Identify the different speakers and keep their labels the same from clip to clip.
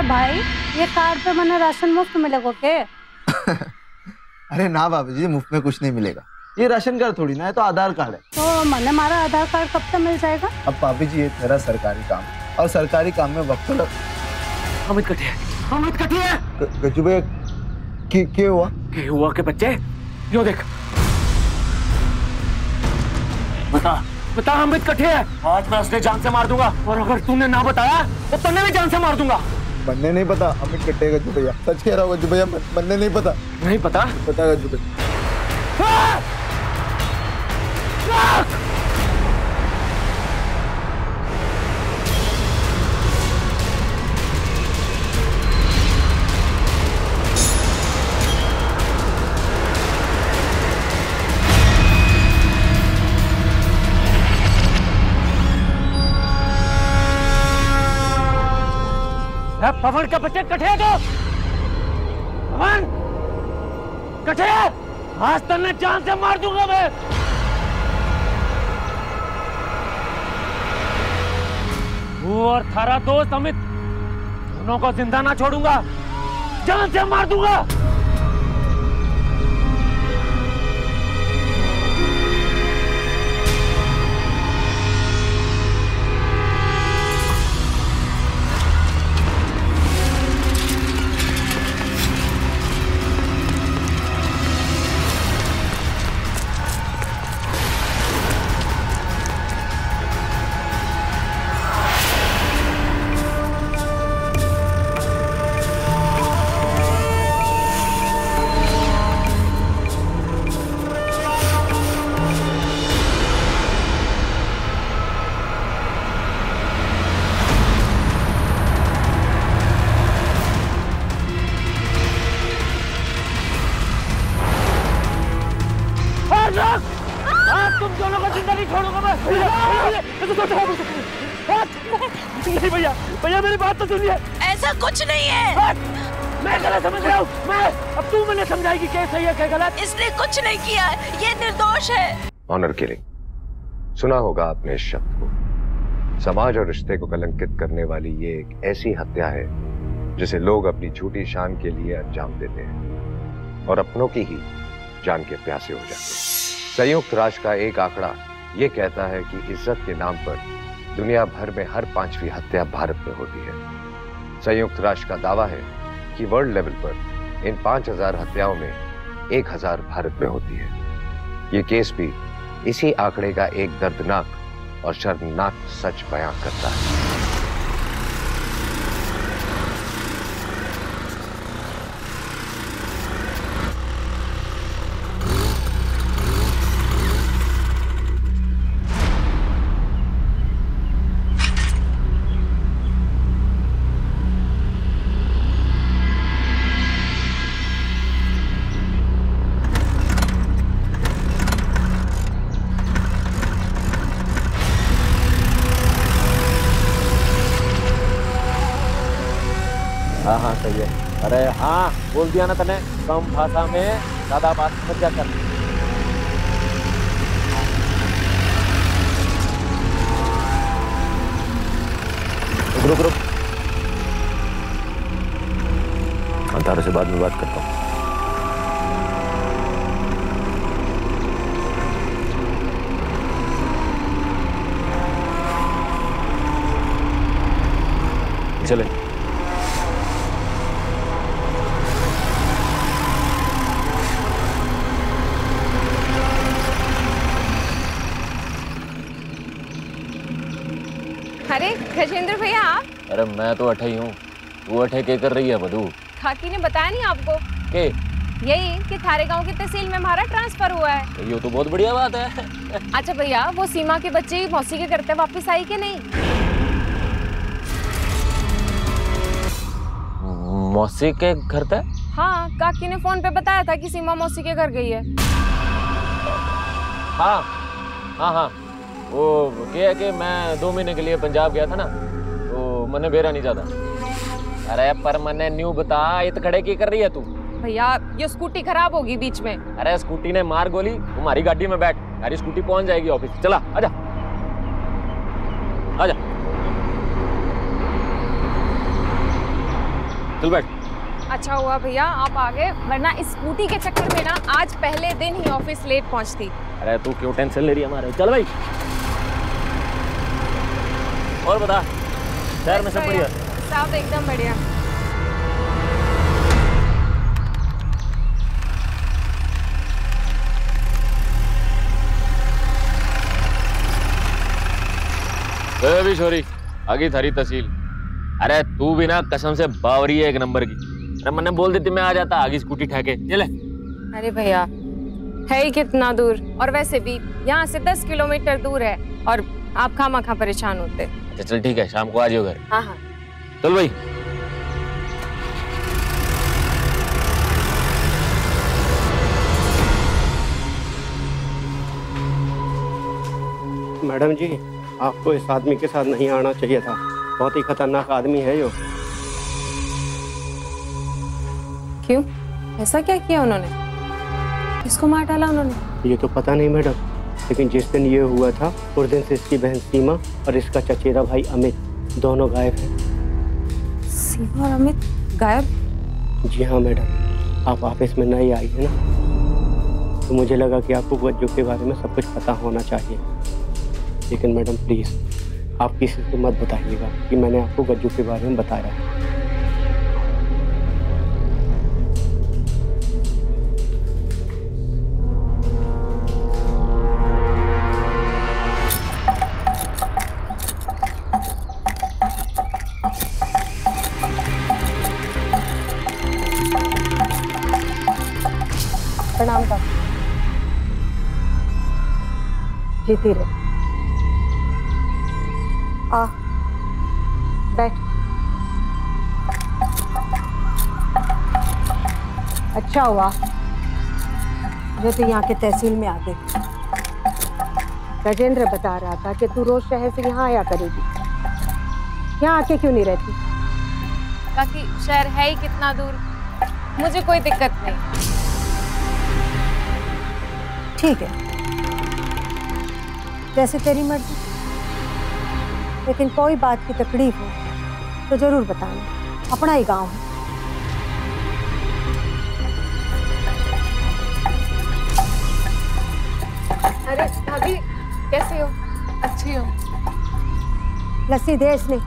Speaker 1: भाई ये कार्ड पे मैंने राशन मुफ्त मिलेगा के?
Speaker 2: अरे ना बाबू जी, मुफ्त में कुछ नहीं मिलेगा। ये राशन कार्ड थोड़ी ना है, तो आधार कार्ड है।
Speaker 1: तो मैंने हमारा आधार कार्ड कब तक मिल जाएगा?
Speaker 2: अब भाभी जी ये तेरा सरकारी काम और सरकारी काम में वक्त लग।
Speaker 3: अमित कटिया, अमित कटिया।
Speaker 2: गज्जू भैया क्या हुआ?
Speaker 3: क्या हुआ के बच्चे? यो देख, बता बता अमित कटिया। आज मैं उसने जान से मार दूंगा, और अगर तूने ना बताया तो तन्ने भी जान से मार दूंगा।
Speaker 2: बनने नहीं पता अमित कट्टे गज्जू भैया, सच कह रहा हूँ गज्जू भैया, बनने नहीं पता।
Speaker 3: नहीं पता?
Speaker 2: पता गज्जू भैया।
Speaker 3: पवन का बच्चे कटे तो पवन कटे, आज तन्ने जान से मार दूंगा मैं। तू और थारा दोस्त अमित दोनों को जिंदा ना छोड़ूंगा, जान से मार दूंगा। तुम दोनों को जिंदा नहीं छोड़ूंगा मैं। नहीं भैया, भैया मेरी बात तो सुनिए।
Speaker 4: ऐसा कुछ नहीं है।
Speaker 3: मैं गलत समझ रहा हूँ। मैं अब तू मैंने समझाएगी क्या सही है क्या गलत।
Speaker 4: इसने कुछ नहीं किया, ये निर्दोष है।
Speaker 5: ऑनर किलिंग, सुना होगा आपने इस शब्द को। समाज और रिश्ते को कलंकित करने वाली ये एक ऐसी हत्या है जिसे लोग अपनी झूठी शान के लिए अंजाम देते हैं और अपनों की ही जान के प्यासे हो जाते हैं। संयुक्त राष्ट्र का एक आंकड़ा ये कहता है कि इज्जत के नाम पर दुनिया भर में हर 5वीं हत्या भारत में होती है। संयुक्त राष्ट्र का दावा है कि वर्ल्ड लेवल पर इन 5000 हत्याओं में 1000 भारत में होती है। ये केस भी इसी आंकड़े का एक दर्दनाक और शर्मनाक सच बयां करता है।
Speaker 3: हाँ हाँ सही है। अरे हाँ बोल दिया ना तने, कम भाषा में ज्यादा बात समझ जा कर। रुक रुक, अंतारा से बाद में बात करता हूँ। चले।
Speaker 6: अरे गजेंद्र भैया आप?
Speaker 3: अरे मैं तो अठे ही हूँ, तू अठे क्या कर रही है बधू?
Speaker 6: खाकी ने बताया नहीं आपको?
Speaker 3: के?
Speaker 6: यही कि थारे गांव की तहसील में हमारा ट्रांसफर हुआ है।
Speaker 3: ये तो बहुत बढ़िया बात है।
Speaker 6: अच्छा भैया, वो सीमा के बच्चे मौसी के घर पे वापस आई कि नहीं?
Speaker 3: मौसी के घर पे?
Speaker 6: हाँ, काकी ने फोन पे बताया था कि सीमा मौसी के घर गई है।
Speaker 3: हाँ हाँ हाँ, वो क्या है कि मैं 2 महीने के लिए पंजाब गया था ना, तो मैंने बेरा नहीं जाता। अरे पर मैंने न्यू बता, इत खड़े की कर रही है तू?
Speaker 6: भैया ये स्कूटी खराब होगी बीच में।
Speaker 3: अरे स्कूटी ने मार गोली, तुम्हारी गाड़ी में बैठ, मेरी स्कूटी पहुंच जाएगी ऑफिस। चला आजा आजा। चल बैठ।
Speaker 6: अच्छा हुआ भैया आप आ गए, वरना इस स्कूटी के चक्कर में ना आज पहले दिन ही ऑफिस लेट पहुंचती।
Speaker 3: अरे तू क्यों टेंशन ले रही है हमारे, चल भाई। और बता, शहर में सब बढ़िया?
Speaker 6: सब एकदम बढ़िया।
Speaker 3: भी छोरी आगे थारी तहसील। अरे तू भी ना कसम से बावरी है एक नंबर की। अरे मैंने बोल देती मैं आ जाता आगे स्कूटी ठहके। चले।
Speaker 6: अरे भैया है ही कितना दूर, और वैसे भी यहाँ से 10 किलोमीटर दूर है, और आप खामा परेशान होते।
Speaker 3: अच्छा चल ठीक है, शाम को आ जाओ घर।
Speaker 6: हाँ हाँ
Speaker 3: चल भाई।
Speaker 7: मैडम जी, आपको इस आदमी के साथ नहीं आना चाहिए था, बहुत ही खतरनाक आदमी है यो।
Speaker 6: क्यों, ऐसा क्या किया उन्होंने? किसको मार डाला उन्होंने?
Speaker 7: ये तो पता नहीं मैडम, लेकिन जिस दिन ये हुआ था उस दिन से इसकी बहन सीमा और इसका चचेरा भाई अमित दोनों गायब हैं।
Speaker 6: सीमा और अमित गायब?
Speaker 7: जी हाँ मैडम, आप ऑफिस में नई आई है ना, तो मुझे लगा कि आपको वज्जू के बारे में सब कुछ पता होना चाहिए। लेकिन मैडम प्लीज़ आप किसी को मत बताइएगा कि मैंने आपको गज्जू के बारे में बताया है।
Speaker 1: प्रणाम का जीती रहे। आ बैठ। अच्छा हुआ जो तू यहाँ के तहसील में आ गई। गजेंद्र बता रहा था कि तू रोज शहर से यहाँ आया करेगी, यहाँ आके क्यों नहीं रहती?
Speaker 6: बाकी शहर है ही कितना दूर, मुझे कोई दिक्कत नहीं।
Speaker 1: ठीक है, जैसे तेरी मर्जी, लेकिन कोई बात की तकलीफ हो तो जरूर बताना, अपना ही गांव है।
Speaker 6: अरे भाभी कैसे हो?
Speaker 4: अच्छी हो?
Speaker 1: लस्सी दे इसने।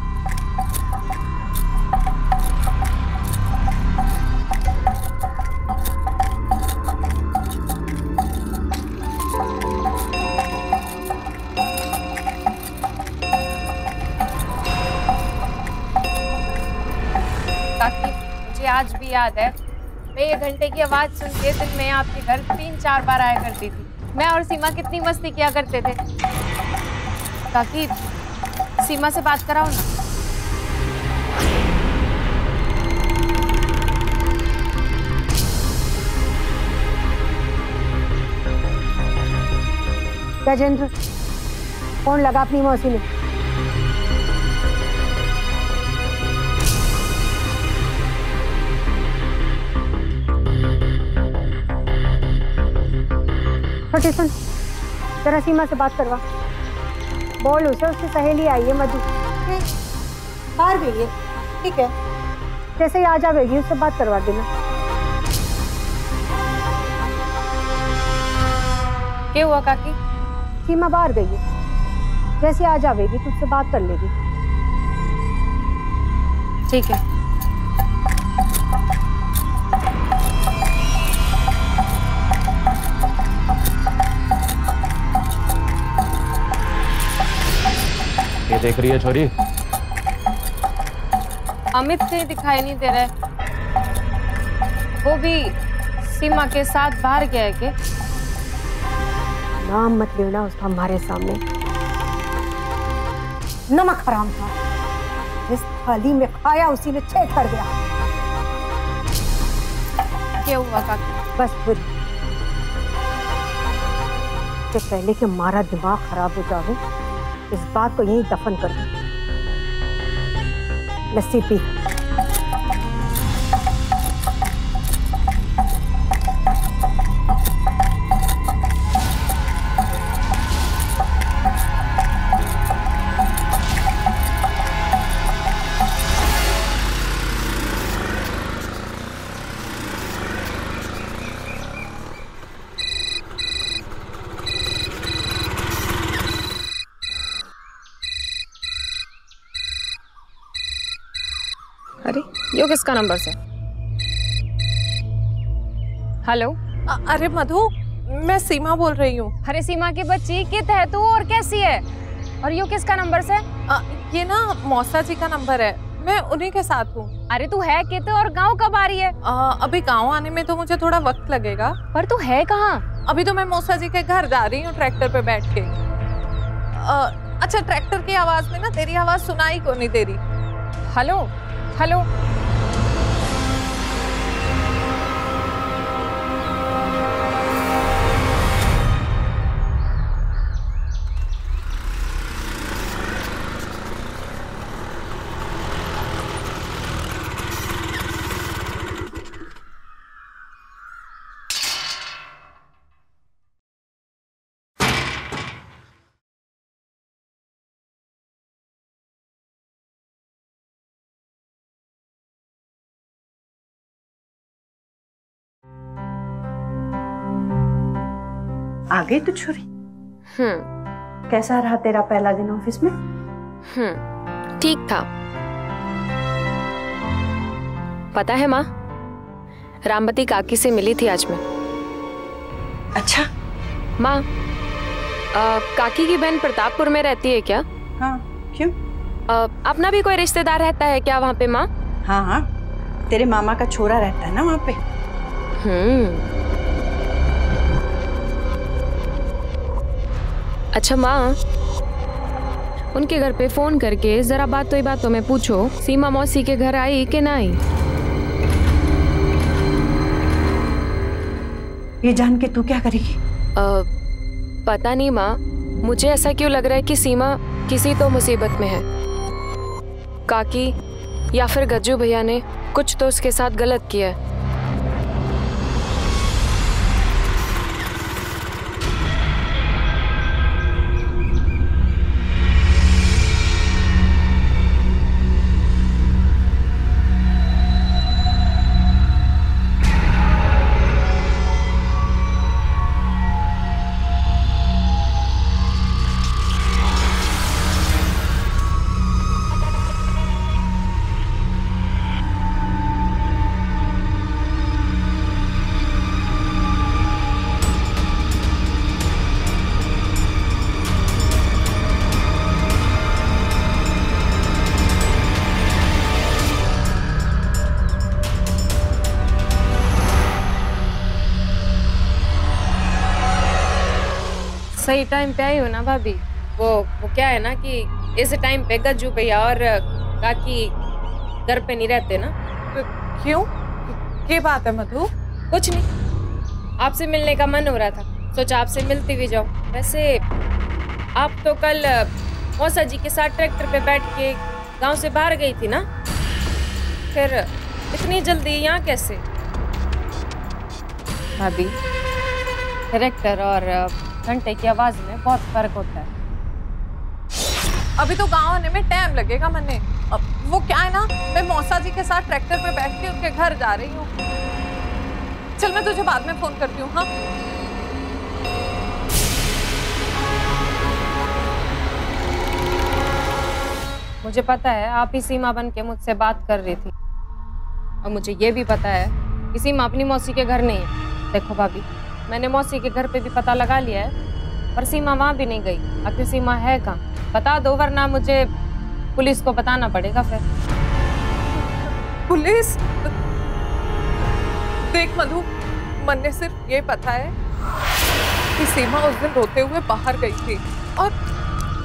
Speaker 6: मुझे आज भी याद है, मैं ये घंटे की आवाज सुन के दिन में आपके घर 3-4 बार आया करती थी। मैं और सीमा कितनी मस्ती किया करते थे। काकी सीमा से बात कराओ ना।
Speaker 1: गजेंद्र फोन लगा अपनी मौसी ने। छोटी सुन, जरा सीमा से बात करवा। बोल उसे उसकी सहेली आई है मधु, बाहर गई है। ठीक है, जैसे ही आ जाएगी उससे बात करवा देना।
Speaker 6: क्या हुआ काकी?
Speaker 1: सीमा बाहर गई है, जैसे आ जाएगी तुझसे बात कर लेगी।
Speaker 6: ठीक है।
Speaker 3: ये देख रही है छोरी?
Speaker 6: अमित से दिखाई नहीं दे रहा है, वो भी सीमा के साथ बाहर गया है क्या?
Speaker 1: नाम मत लेना उसका हमारे सामने। नमक हराम था, जिस थाली में खाया उसी में छेद कर गया।
Speaker 6: क्या हुआ काकी?
Speaker 1: बस फिर इससे पहले कि हमारा दिमाग खराब हो जाए, इस बात को यहीं दफन कर दो। लस्सी पी।
Speaker 6: यो किसका नंबर से? हेलो।
Speaker 8: अरे मधु, मैं सीमा बोल रही हूँ।
Speaker 6: अरे सीमा की बच्ची, कित है तू और कैसी है? और यो किसका नंबर से?
Speaker 8: ये ना मौसा जी का नंबर है, मैं उन्हीं के साथ हूँ।
Speaker 6: अरे तू है कित और गांव कब आ रही है?
Speaker 8: अभी गांव आने में तो मुझे थोड़ा वक्त लगेगा।
Speaker 6: पर तू है कहाँ?
Speaker 8: अभी तो मैं मौसा जी के घर जा रही हूँ ट्रैक्टर पे बैठ के। अच्छा, ट्रैक्टर की आवाज में ना तेरी आवाज सुनाई को नहीं दे रही।
Speaker 6: Hello hello.
Speaker 9: आ गई तू छुरी? कैसा रहा तेरा पहला दिन ऑफिस में?
Speaker 6: ठीक था। पता है माँ, रामवती काकी से मिली थी आज मैं।
Speaker 9: अच्छा
Speaker 6: माँ, काकी की बहन प्रतापपुर में रहती है क्या?
Speaker 9: हाँ, क्यों?
Speaker 6: अपना भी कोई रिश्तेदार रहता है क्या वहाँ पे माँ?
Speaker 9: हाँ हाँ, तेरे मामा का छोरा रहता है ना वहाँ पे।
Speaker 6: अच्छा माँ, उनके घर पे फोन करके जरा बातों में पूछो सीमा मौसी के घर आई कि ना आई।
Speaker 9: ये जान के तू क्या करेगी?
Speaker 6: पता नहीं माँ, मुझे ऐसा क्यों लग रहा है कि सीमा किसी तो मुसीबत में है। काकी या फिर गज्जू भैया ने कुछ तो उसके साथ गलत किया है। सही टाइम पे आई हो ना भाभी। वो क्या है ना कि इस टाइम पे गज्जू भैया और काकी घर पे नहीं रहते ना।
Speaker 8: तो क्यों? क्या बात है मधु?
Speaker 6: कुछ नहीं, आपसे मिलने का मन हो रहा था, सोचा आपसे मिलती भी जाओ। वैसे आप तो कल मौसा जी के साथ ट्रैक्टर पे बैठ के गांव से बाहर गई थी ना, फिर इतनी जल्दी यहाँ कैसे? भाभी, ट्रैक्टर और घंटे की आवाज में बहुत फर्क होता है।
Speaker 8: अभी तो गांव आने में टाइम लगेगा मन्ने। अब वो क्या है ना, मैं मौसा जी के साथ ट्रैक्टर पे बैठ के उनके घर जा रही हूँ। चल मैं तुझे बाद में फोन करती हूँ। हाँ,
Speaker 6: मुझे पता है आप ही सीमा बन के मुझसे बात कर रही थी, और मुझे ये भी पता है कि सीमा अपनी मौसी के घर नहीं है। देखो भाभी, मैंने मौसी के घर पे भी पता लगा लिया है, पर सीमा वहां भी नहीं गई। आखिर सीमा है कहाँ? बता दो, वरना मुझे पुलिस को बताना पड़ेगा फिर।
Speaker 8: पुलिस? देख मधु, मन ने सिर्फ ये पता है कि सीमा उस दिन रोते हुए बाहर गई थी, और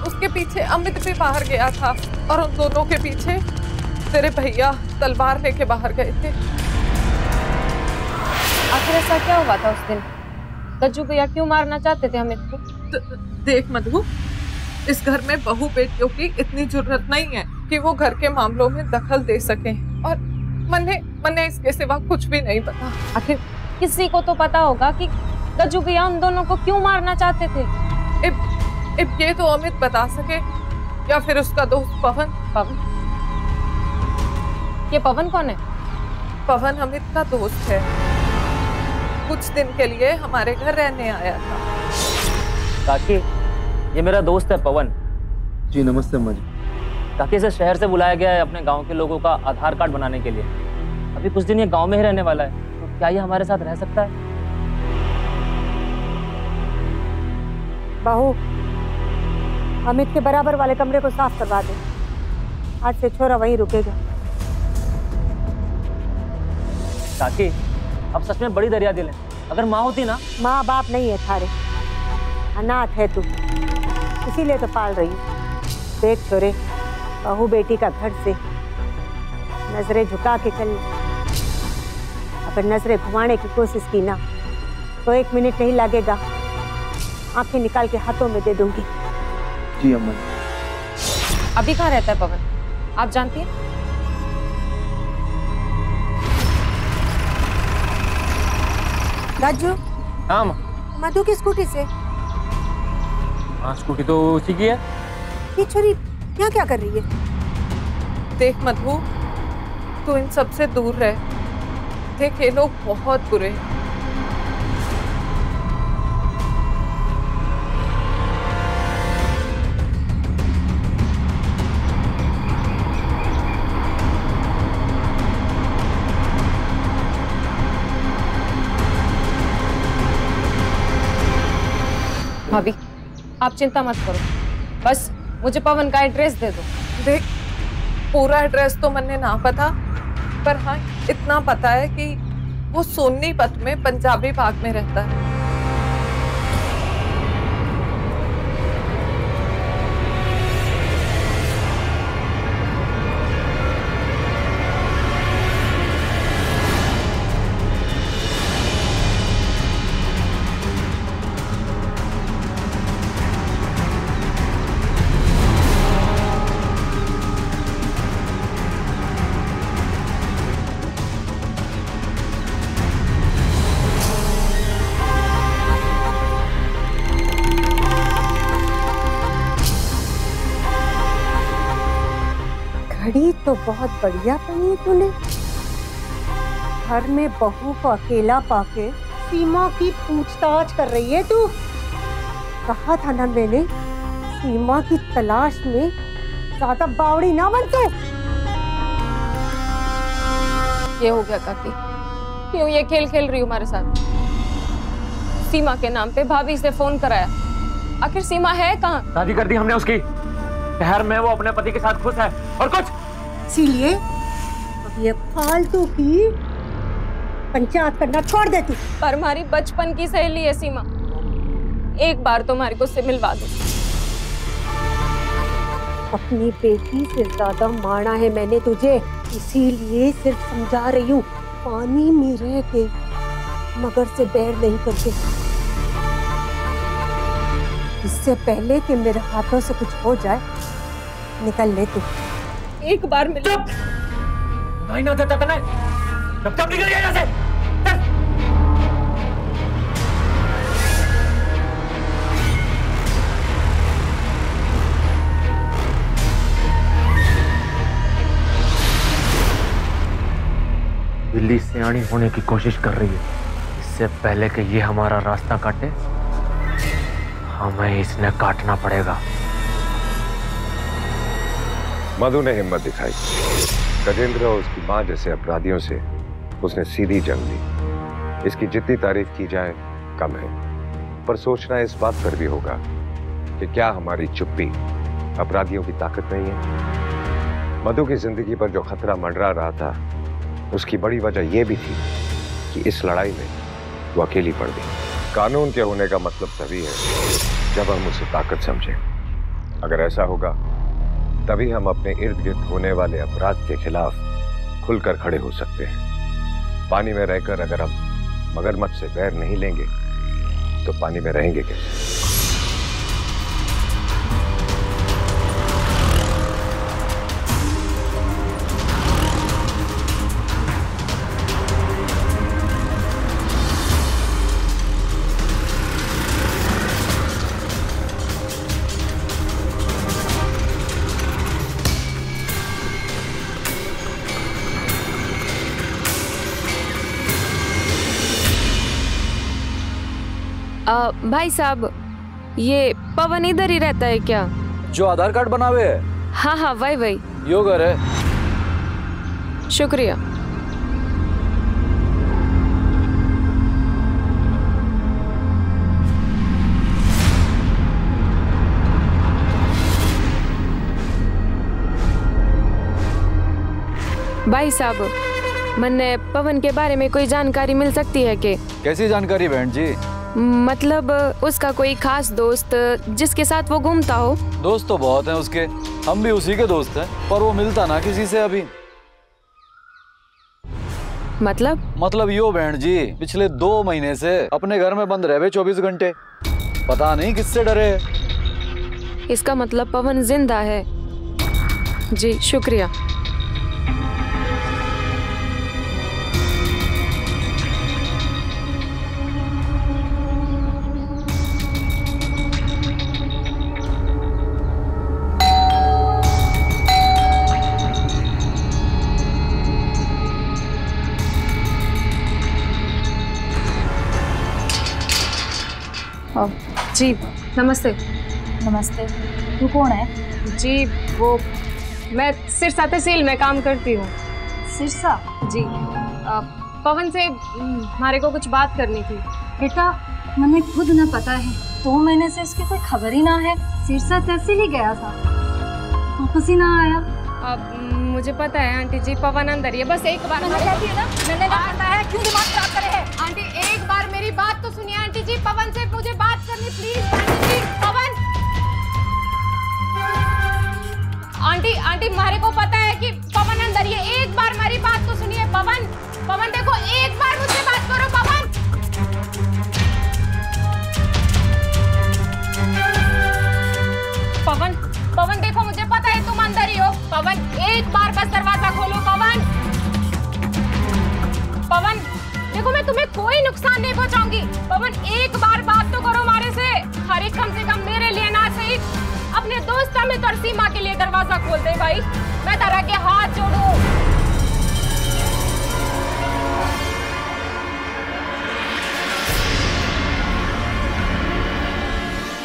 Speaker 8: उसके पीछे अमित भी बाहर गया था, और उन दोनों के पीछे तेरे भैया तलवार लेके बाहर गए थे।
Speaker 6: आखिर ऐसा क्या हुआ था उस दिन? गज्जू भैया क्यों मारना चाहते थे अमित को?
Speaker 8: देख मधु, इस घर में बहू बेटियों की इतनी जरूरत नहीं है कि वो घर के मामलों में दखल दे सके, और मन्ने इसके सिवा कुछ भी नहीं पता।
Speaker 6: आखिर किसी को तो पता होगा कि गज्जू भैया उन दोनों को क्यों मारना चाहते थे।
Speaker 8: अब ये तो अमित बता सके, या फिर उसका दोस्त पवन।
Speaker 6: पवन? ये पवन कौन है?
Speaker 8: पवन अमित का दोस्त है, कुछ दिन के लिए हमारे घर रहने आया था।
Speaker 3: काकी, ये मेरा दोस्त है पवन।
Speaker 2: जी नमस्ते अम्मा जी।
Speaker 3: काकी, इसे शहर से बुलाया गया है अपने गांव के लोगों का आधार कार्ड बनाने के लिए। अभी कुछ दिन ये गांव में ही रहने वाला है, तो क्या ये हमारे साथ रह सकता है?
Speaker 1: बहू, अमित के बराबर वाले कमरे को साफ करवा दे। आज से छोरा वहीं रुकेगा।
Speaker 3: काकी, अब सच में बड़ी दरिया दिल है। अगर माँ होती ना।
Speaker 1: माँ बाप नहीं है थारे, अनाथ है तू, इसीलिए तो पाल रही है। देख छोरे, बहू बेटी का घर से नजरें झुका के चल। अगर नजरें घुमाने की कोशिश की ना तो 1 मिनट नहीं लगेगा, आंखें निकाल के हाथों में दे दूंगी।
Speaker 2: जी अम्मा।
Speaker 6: अभी कहाँ रहता है पवन, आप जानती हैं?
Speaker 1: राजू,
Speaker 3: हाँ
Speaker 1: मधु की स्कूटी से।
Speaker 3: हाँ, स्कूटी तो उसी की है।
Speaker 1: ये छोरी यहाँ क्या कर रही है?
Speaker 8: देख मधु, तू इन सब से दूर रह। देख ये लोग बहुत बुरे हैं।
Speaker 6: भाभी, आप चिंता मत करो, बस मुझे पवन का एड्रेस दे दो।
Speaker 8: देख, पूरा एड्रेस तो मैंने ना पता, पर हाँ इतना पता है कि वो सोनीपत में पंजाबी बाग में रहता है।
Speaker 1: घड़ी तो बहुत बढ़िया पहनी तूने। घर में बहू को अकेला पाके सीमा की पूछताछ कर रही है तू। कहा था ना मैंने, सीमा की तलाश में ज्यादा बावड़ी ना बन तू।
Speaker 6: ये हो गया काकी, क्यों ये खेल खेल रही हो हमारे साथ? सीमा के नाम पे भाभी से फोन कराया, आखिर सीमा है कहाँ?
Speaker 3: शादी कर दी हमने उसकी, शहर में वो अपने पति के साथ खुश है और कुछ।
Speaker 1: इसीलिए अब ये फालतू की पंचायत करना छोड़ दे तू।
Speaker 6: पर हमारी बचपन की सहेली है सीमा, एक बार तो हमारी को उससे मिलवा दो।
Speaker 1: अपनी बेटी से ज्यादा माना है मैंने तुझे, इसीलिए सिर्फ समझा रही हूँ। पानी में रह के मगर से बैर नहीं करते। इससे पहले कि मेरे हाथों से कुछ हो जाए, निकल ले तू।
Speaker 6: एक बार मिल।
Speaker 3: नहीं ना देता तने, जब निकल गया यहाँ से। बिल्ली सियाणी होने की कोशिश कर रही है। इससे पहले कि ये हमारा रास्ता काटे, हमें इसने काटना पड़ेगा।
Speaker 5: मधु ने हिम्मत दिखाई। गजेंद्र और उसकी मां जैसे अपराधियों से उसने सीधी जंग ली। इसकी जितनी तारीफ की जाए कम है, पर सोचना इस बात पर भी होगा कि क्या हमारी चुप्पी अपराधियों की ताकत नहीं है। मधु की जिंदगी पर जो खतरा मंडरा रहा था, उसकी बड़ी वजह यह भी थी कि इस लड़ाई में वो अकेली पड़ गई। कानून के होने का मतलब तभी है जब हम उसे ताकत समझें। अगर ऐसा होगा तभी हम अपने इर्द गिर्द होने वाले अपराध के खिलाफ खुलकर खड़े हो सकते हैं। पानी में रहकर अगर हम मगरमच्छ से बैर नहीं लेंगे तो पानी में रहेंगे कैसे?
Speaker 6: भाई साहब, ये पवन इधर ही रहता है क्या?
Speaker 10: जो आधार कार्ड बनावे है?
Speaker 6: हाँ हाँ, वही वही।
Speaker 10: यो घर है।
Speaker 6: शुक्रिया। भाई साहब, मन्ने पवन के बारे में कोई जानकारी मिल सकती है के?
Speaker 10: कैसी जानकारी बहन जी?
Speaker 6: मतलब उसका कोई खास दोस्त जिसके साथ वो घूमता हो?
Speaker 10: दोस्त तो बहुत हैं उसके, हम भी उसी के दोस्त हैं, पर वो मिलता ना किसी से अभी।
Speaker 6: मतलब
Speaker 10: यो बहन जी, पिछले 2 महीने से अपने घर में बंद रहे 24 घंटे, पता नहीं किससे डरे।
Speaker 6: इसका मतलब पवन जिंदा है। जी शुक्रिया। जी नमस्ते।
Speaker 11: नमस्ते। तू कौन है?
Speaker 6: जी वो मैं सिरसा तहसील में काम करती हूँ।
Speaker 11: सिरसा?
Speaker 6: जी पवन से हमारे को कुछ बात करनी थी।
Speaker 11: बेटा मैंने खुद न पता है, 2 महीने से इसकी कोई खबर ही ना है। सिरसा तहसील ही गया था, वापस ही ना आया।
Speaker 6: अब मुझे पता है आंटी जी, पवन अंदर ही है। बस एक बार
Speaker 11: मैंने पता है, क्यों दिमाग खराब करे है?
Speaker 6: आंटी एक बार मेरी बात तो सुनिए आंटी जी। पवन से मुझे बात करनी please aunty ji. Pawan aunty हमारे को पता है कि पवन अंदर ही है। एक बार मेरी बात तो सुनिए। पवन देखो, एक बार मुझसे बात करो। पवन देखो, मुझे पता है तुम अंदर ही हो। पवन एक बार बस दरवाजा खोलो। पवन देखो, मैं तुम्हें कोई नुकसान नहीं पहुंचाऊंगी। पवन एक बार बात तो करो हमारे से। अरे कम से कम मेरे लिए ना सही, अपने दोस्त अमित और सीमा के लिए दरवाजा खोल दे भाई। मैं तेरा के हाथ जोड़ू।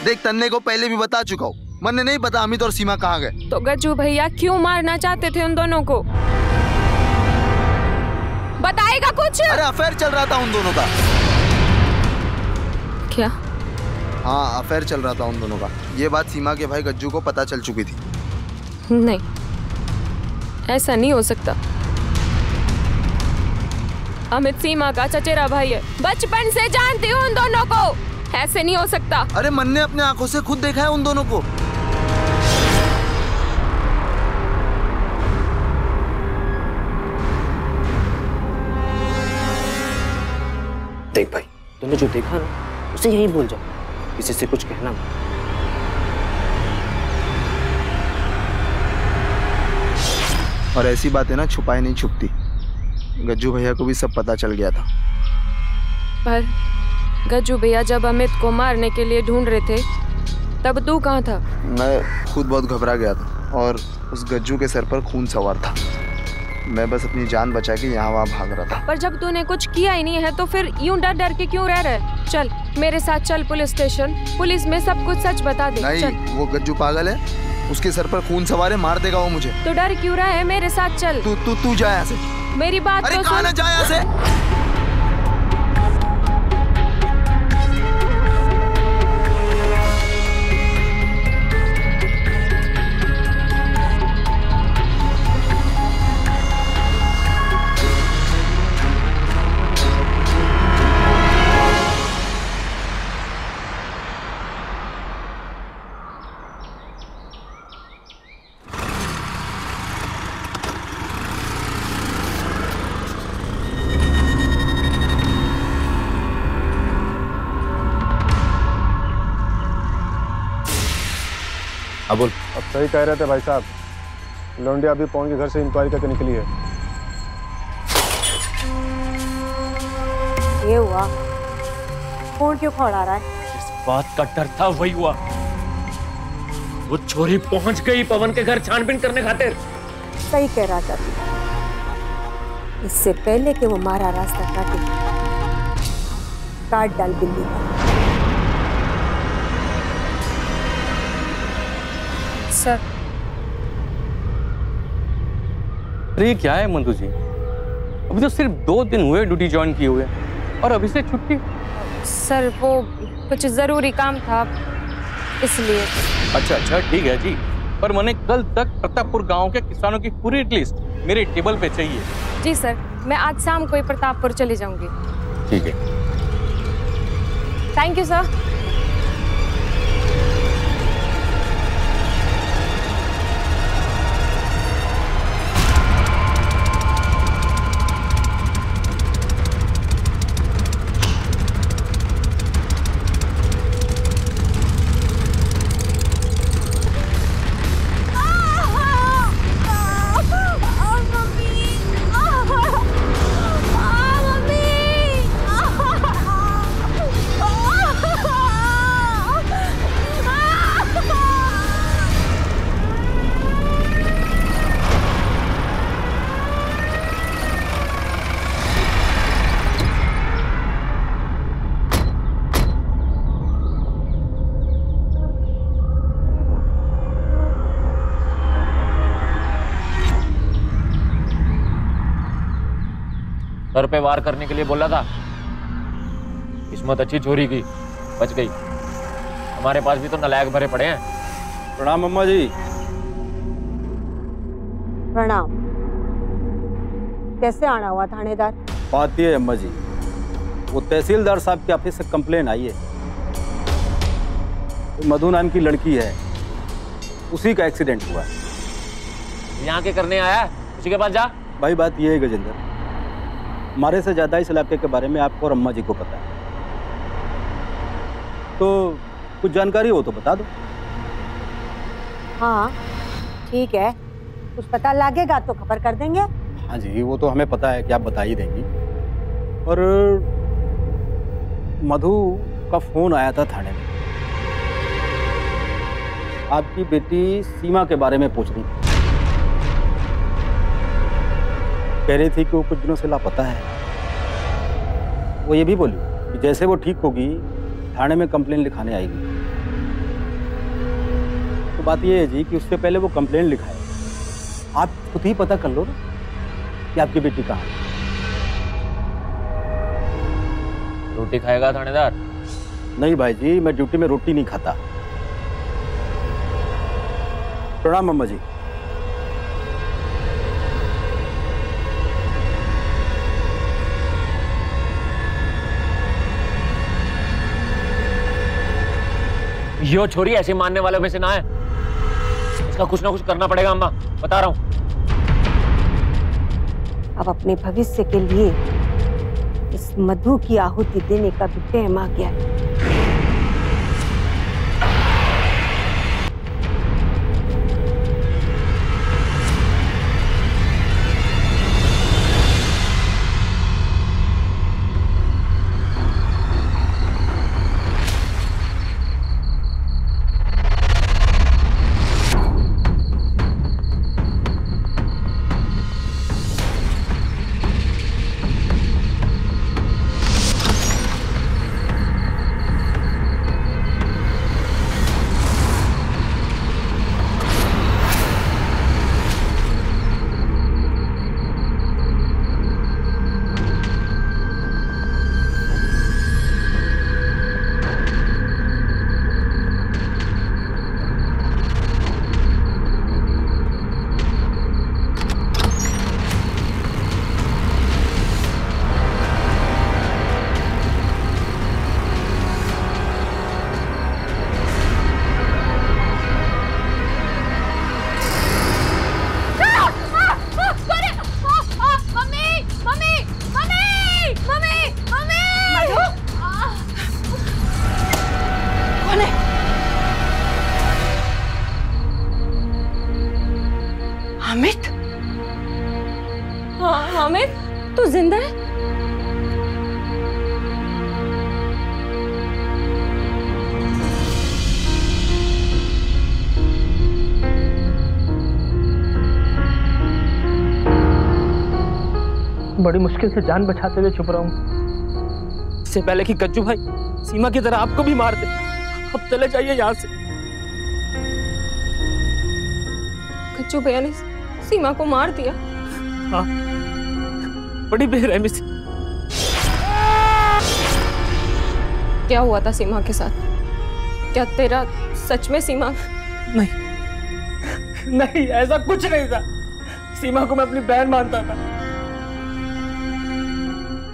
Speaker 2: देख, तन्ने को पहले भी बता चुका हूँ, मन्ने नहीं पता अमित और सीमा कहाँ गए।
Speaker 6: तो गज्जू भैया क्यों मारना चाहते थे उन दोनों को? बताएगा कुछ?
Speaker 2: अरे अफेयर चल रहा था उन दोनों का।
Speaker 6: क्या?
Speaker 2: हाँ, अफेयर चल रहा था उन दोनों का। ये बात सीमा के भाई गज्जू को पता चल चुकी थी।
Speaker 6: नहीं, ऐसा नहीं हो सकता। अमित सीमा का चचेरा भाई है, बचपन से जानती हूँ उन दोनों को। ऐसे नहीं हो सकता।
Speaker 2: अरे मन ने अपने आंखों से खुद देखा है उन दोनों को।
Speaker 7: देख भाई, तूने जो देखा ना उसे यही बोल जाओ, किसी से कुछ कहना मत।
Speaker 2: और ऐसी बातें ना छुपाई नहीं छुपती। गज्जू भैया को भी सब पता चल गया था।
Speaker 6: पर गज्जू भैया जब अमित को मारने के लिए ढूंढ रहे थे तब तू कहाँ था?
Speaker 2: मैं खुद बहुत घबरा गया था और उस गज्जू के सर पर खून सवार था। मैं बस अपनी जान बचा के यहाँ वहाँ भाग रहा था।
Speaker 6: पर जब तूने कुछ किया ही नहीं है तो फिर यूं डर डर के क्यों रह रहा है? चल मेरे साथ चल पुलिस स्टेशन, पुलिस में सब कुछ सच बता दे।
Speaker 2: नहीं,
Speaker 6: चल।
Speaker 2: वो गज्जू पागल है, उसके सर पर खून सवार है, मार देगा वो मुझे।
Speaker 6: तो डर क्यों रहा है? मेरे साथ चल।
Speaker 2: तू जा यहाँ से।
Speaker 6: मेरी बात
Speaker 2: अरे
Speaker 6: तो
Speaker 2: कहाँ ना जा यहाँ से।
Speaker 12: अबुल, अब सही कह रहे थे भाई साहब, लौंडिया अभी पवन के घर से इंक्वायरी करके निकली है।
Speaker 1: ये हुआ, फोन क्यों खौड़ा रहा है?
Speaker 3: इस बात का डर था, वही हुआ। वो छोरी पहुंच गई पवन के घर छानबीन करने खातिर।
Speaker 1: सही कह रहा था, इससे पहले कि वो मारा रास्ता काट डाल बिल्ली का।
Speaker 6: सर,
Speaker 13: अरे क्या है मंटू जी, अभी तो सिर्फ 2 दिन हुए ड्यूटी ज्वाइन किए हुए और अभी से छुट्टी?
Speaker 6: सर वो कुछ जरूरी काम था इसलिए।
Speaker 13: अच्छा ठीक है जी, पर मैंने कल तक प्रतापपुर गांव के किसानों की पूरी लिस्ट मेरे टेबल पे चाहिए।
Speaker 6: जी सर, मैं आज शाम को ही प्रतापपुर चली जाऊंगी।
Speaker 13: ठीक है।
Speaker 6: Thank you sir.
Speaker 3: सर पे वार करने के लिए बोला था, किस्मत अच्छी चोरी की, बच गई। हमारे पास भी तो नालायक भरे पड़े हैं।
Speaker 13: प्रणाम अम्मा जी।
Speaker 1: प्रणाम। कैसे आना हुआ थानेदार?
Speaker 14: बात ये है अम्मा जी, वो तहसीलदार साहब के ऑफिस से कंप्लेन आई है, मधु नाम की लड़की है, उसी का एक्सीडेंट हुआ है।
Speaker 3: यहाँ के करने आया है, उसी के पास जा।
Speaker 14: भाई बात ये है गजेंद्र, हमारे से ज्यादा इस इलाके के बारे में आपको और अम्मा जी को पता है, तो कुछ जानकारी हो तो बता दो।
Speaker 1: हाँ ठीक है, कुछ पता लगेगा तो खबर कर देंगे।
Speaker 14: हाँ जी, वो तो हमें पता है कि आप बता ही देंगी। और मधु का फोन आया था थाने में, आपकी बेटी सीमा के बारे में पूछ रही थी, कह रही थी कि वो कुछ दिनों से लापता है। वो ये भी बोली कि जैसे वो ठीक होगी थाने में कंप्लेन लिखाने आएगी। तो बात ये है जी कि उससे पहले वो कंप्लेन लिखाए, आप खुद ही पता कर लो ना कि आपकी बेटी कहाँ है।
Speaker 3: रोटी खाएगा थानेदार?
Speaker 14: नहीं भाई जी, मैं ड्यूटी में रोटी नहीं खाता। प्रणाम अम्मा जी।
Speaker 3: यो छोरी ऐसे मानने वालों में से ना है, इसका कुछ ना कुछ करना पड़ेगा अम्मा, बता रहा हूं।
Speaker 1: अब अपने भविष्य के लिए इस मधु की आहुति देने का भी टाइम आ गया है।
Speaker 11: हामिद? हाँ हामिद, तू जिंदा है?
Speaker 7: बड़ी मुश्किल से जान बचाते हुए छुप रहा हूँ, इससे पहले कि गज्जू भाई सीमा की तरह आपको भी मार दे। अब चले जाइए यहाँ से।
Speaker 6: गज्जू भैया ने सीमा को मार दिया?
Speaker 7: हाँ, बड़ी बेरहमी से।
Speaker 6: क्या हुआ था सीमा के साथ? क्या तेरा सच में सीमा?
Speaker 7: नहीं, ऐसा कुछ नहीं था।
Speaker 13: सीमा को मैं अपनी बहन मानता था।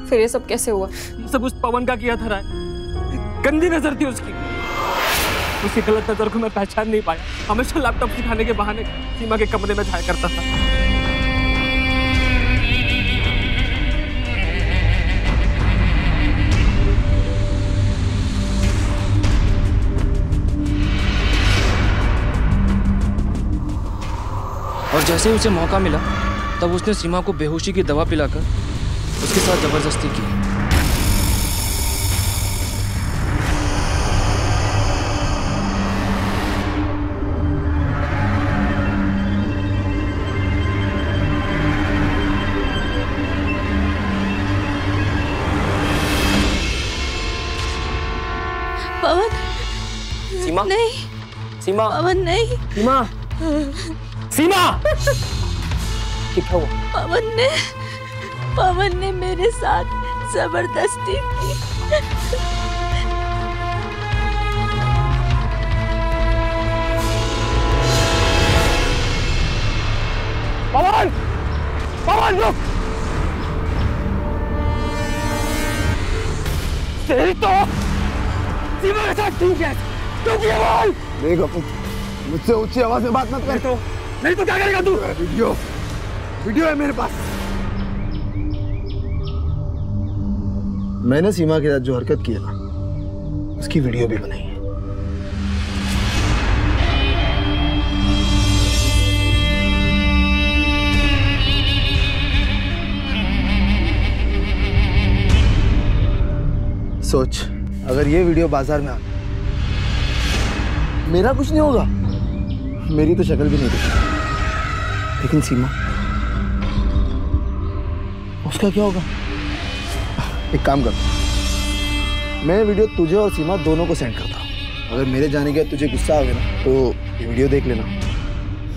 Speaker 8: फिर ये सब कैसे हुआ?
Speaker 13: ये सब उस पवन का किया था राय। गंदी नजर थी उसकी। उसकी गलत नजर को मैं पहचान नहीं पाया। हमेशा लैपटॉप सिखाने के बहाने सीमा के कमरे में जाया करता था।
Speaker 15: और जैसे ही उसे मौका मिला तब उसने सीमा को बेहोशी की दवा पिलाकर उसके साथ जबरदस्ती की।
Speaker 4: पवन
Speaker 15: सीमा
Speaker 4: नहीं,
Speaker 15: सीमा
Speaker 4: पवन नहीं,
Speaker 15: सीमा सीमा
Speaker 4: क्या हुआ? पवन ने मेरे साथ जबरदस्ती की।
Speaker 15: पवन पवन रुक। तेरी तो सीमा के साथ ठीक है। तू क्या बोल?
Speaker 2: देख अपन मुझसे ऊंची आवाज में बात मत कर।
Speaker 15: नहीं तो क्या करेगा तू?
Speaker 2: वीडियो है मेरे पास। मैंने सीमा के साथ जो हरकत की है ना, उसकी वीडियो भी बनाई है। सोच, अगर ये वीडियो बाजार में आ, मेरा कुछ नहीं होगा, मेरी तो शक्ल भी नहीं दिखी, लेकिन सीमा, उसका क्या होगा? एक काम कर, मैं वीडियो तुझे और सीमा दोनों को सेंड करता हूँ। अगर मेरे जाने के बाद तुझे गुस्सा आ गया ना, तो ये वीडियो देख लेना,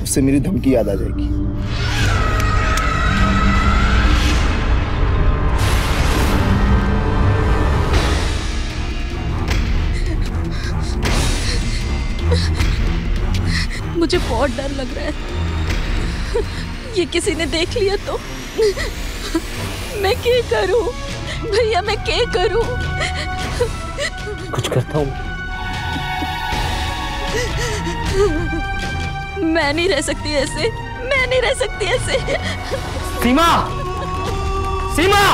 Speaker 2: उससे मेरी धमकी याद आ जाएगी।
Speaker 4: मुझे बहुत डर लग रहा है। ये किसी ने देख लिया तो मैं क्या करूं? भैया मैं क्या करूं?
Speaker 15: कुछ करता हूँ।
Speaker 4: मैं नहीं रह सकती ऐसे, मैं नहीं रह सकती ऐसे।
Speaker 15: सीमा सीमा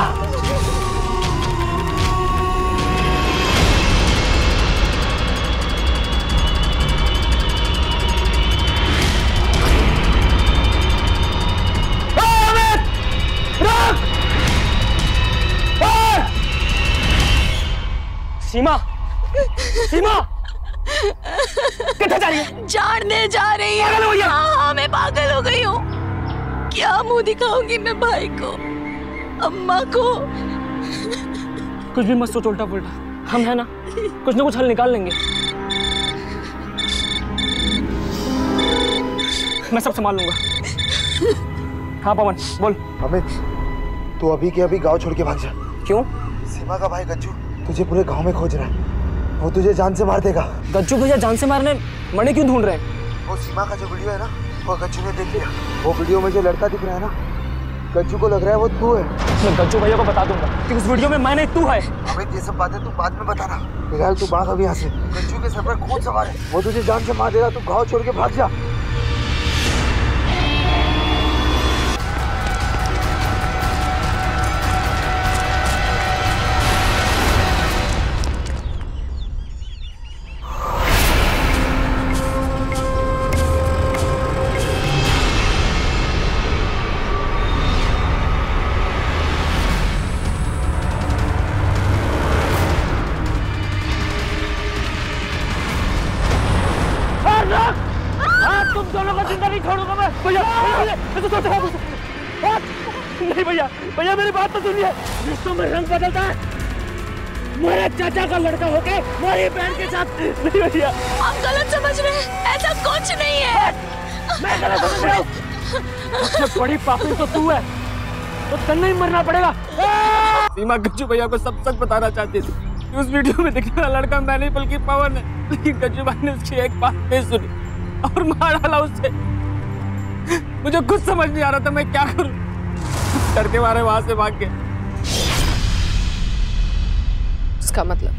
Speaker 15: सीमा सीमा किधर जा रही है?
Speaker 4: जानने जा रही हूँ। हाँ, मैं पागल हो गई हूँ। क्या मुंह दिखाऊंगी मैं भाई को, अम्मा को?
Speaker 15: कुछ भी मत सोच उल्टा पुल्टा, हम है ना, कुछ ना कुछ हल निकाल लेंगे। मैं सब संभाल लूंगा। हाँ पवन बोल।
Speaker 2: अमित, तू अभी के अभी गांव छोड़ के भाग जा।
Speaker 15: क्यों?
Speaker 2: सीमा का भाई गज्जू तुझे पूरे गांव में खोज रहा है, वो तुझे जान से मार देगा।
Speaker 15: गज्जू भैया जान से मारने मणि क्यों ढूंढ रहे हैं?
Speaker 2: वो सीमा का जो वीडियो है ना, वो गज्जू ने देख लिया। वो वीडियो में जो लड़का दिख रहा है ना, गज्जू को लग रहा है वो तू है।
Speaker 15: मैं गज्जू भैया को बता दूंगा कि उस वीडियो में मैंने तू है।
Speaker 2: अमित, ये सब बातें तू बाद में बताना, फिलहाल तू भाग अभी यहाँ से। गज्जू के सर पर खून सवार है, वो तुझे जान से मार देगा। तू गाँव छोड़ के भाग जा।
Speaker 15: तुम दोनों को जिंदा नहीं छोड़ूंगा मैं। भैया मैं तो सोच रहा हूँ। नहीं भैया, भैया मेरी बात तो सुनिए। रिश्तों में रंग बदलता है। मेरे चाचा का लड़का होके मेरी बहन के साथ नहीं भैया।
Speaker 4: आप गलत समझ रहे हैं, ऐसा कुछ नहीं है।
Speaker 15: मैं गलत समझ रहा हूँ। सबसे बड़ी पापी तो तू है, तो तन्ने ही मरना पड़ेगा। सीमा गज्जू भैया को सब सच बताना चाहती थी। उस वीडियो में दिखने वाला लड़का मैं नहीं बल्कि पवन है, लेकिन गज्जू भाई ने उसकी एक बात नहीं सुनी और मार डाला उससे।
Speaker 13: मुझे कुछ समझ नहीं आ रहा था मैं क्या करूं। डर के मारे वहां से भाग गया।
Speaker 8: उसका मतलब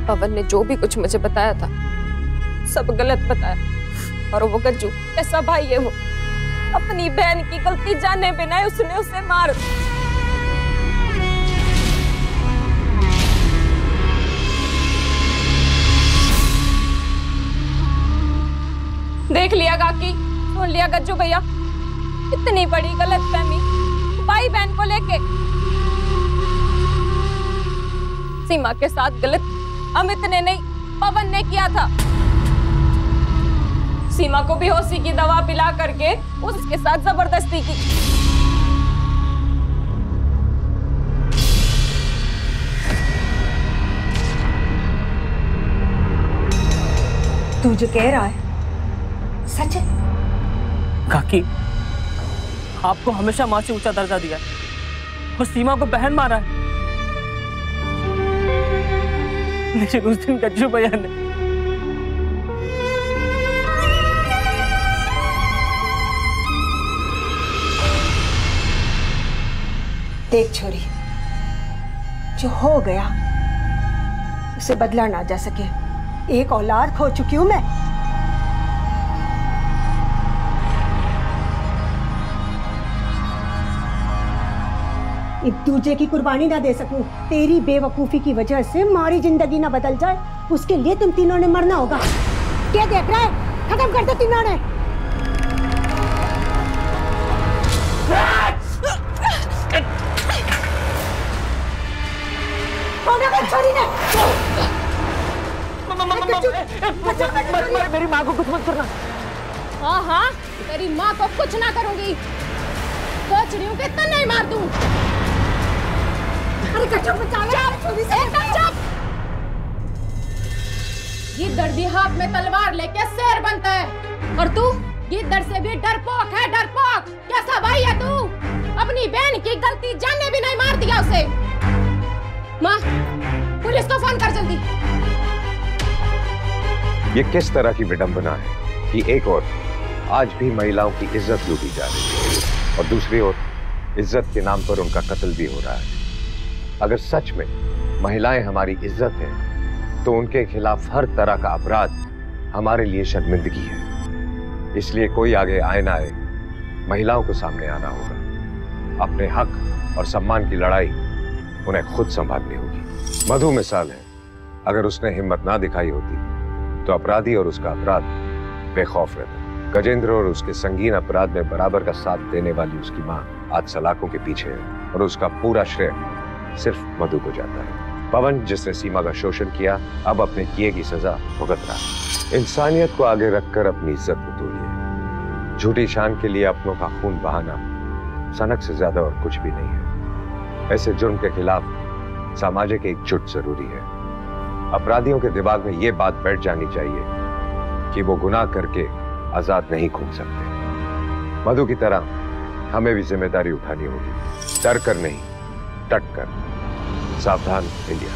Speaker 8: पवन ने जो भी कुछ मुझे बताया था सब गलत बताया, और वो गज्जू ऐसा भाई है, वो अपनी बहन की गलती जाने बिना उसने उसे मार। देख लिया काकी, सुन लिया गज्जू भैया, इतनी बड़ी गलतफहमी भाई बहन को लेके। सीमा के साथ गलत अमित ने नहीं पवन ने किया था। सीमा को बेहोशी की दवा पिला करके उसके साथ जबरदस्ती की।
Speaker 9: तू जो कह रहा है सच है?
Speaker 13: काकी, आपको हमेशा माँ से ऊंचा दर्जा दिया है और सीमा को बहन मारा है, लेकिन उस दिन गज्जू भैया ने
Speaker 9: देख छोरी, जो हो गया उसे बदला ना जा सके। एक औलाद खो चुकी हूं मैं। एक दूजे की कुर्बानी ना दे सकूं, तेरी बेवकूफी की वजह से हमारी जिंदगी ना बदल जाए, उसके लिए तुम तीनों ने मरना होगा। क्या देख रहा है? खत्म कर दो तीनों ने। छोरी ने
Speaker 15: मेरी माँ को कुछ मत करना।
Speaker 6: हाँ हाँ, तेरी माँ को कुछ ना करूंगी। सोच रही हूँ कि इतना नहीं मार दूं।
Speaker 9: अरे गज्जू बचा ले, छोरी से
Speaker 6: एकदम चुप। गिद्दड़ भी हाथ में तलवार लेके शेर बनता है, और तू गिद्दड़ से भी डरपोक है, डरपोक। कैसा भाई है तू? अपनी बहन की गलती जानने भी नहीं मार दिया उसे। माँ, पुलिस को फोन कर जल्दी।
Speaker 5: ये किस तरह की विडंबना है कि एक ओर आज भी महिलाओं की इज्जत लूटी जा रही है और दूसरी ओर इज्जत के नाम पर उनका कत्ल भी हो रहा है। अगर सच में महिलाएं हमारी इज्जत हैं, तो उनके खिलाफ हर तरह का अपराध हमारे लिए शर्मिंदगी है। इसलिए कोई आगे आए ना आए, महिलाओं को सामने आना होगा। अपने हक और सम्मान की लड़ाई उन्हें खुद संभालनी होगी। मधु मिसाल है, अगर उसने हिम्मत ना दिखाई होती तो अपराधी और उसका अपराध बेखौफ रहता। गजेंद्र और उसके संगीन अपराध में बराबर का साथ देने वाली उसकी माँ आज सलाखों के पीछे है और उसका पूरा श्रेय सिर्फ मधु को जाता है। पवन, जिसने सीमा का शोषण किया, अब अपने किए की सजा भुगत रहा है। इंसानियत को आगे रखकर अपनी इज्जत को तोड़िए। झूठी शान के लिए अपनों का खून बहाना सनक से ज्यादा और कुछ भी नहीं है। ऐसे जुर्म के खिलाफ सामाजिक एकजुट जरूरी है। अपराधियों के दिमाग में ये बात बैठ जानी चाहिए कि वो गुनाह करके आजाद नहीं घूम सकते। मधु की तरह हमें भी जिम्मेदारी उठानी होगी, डर कर नहीं, डट कर। सावधान इंडिया।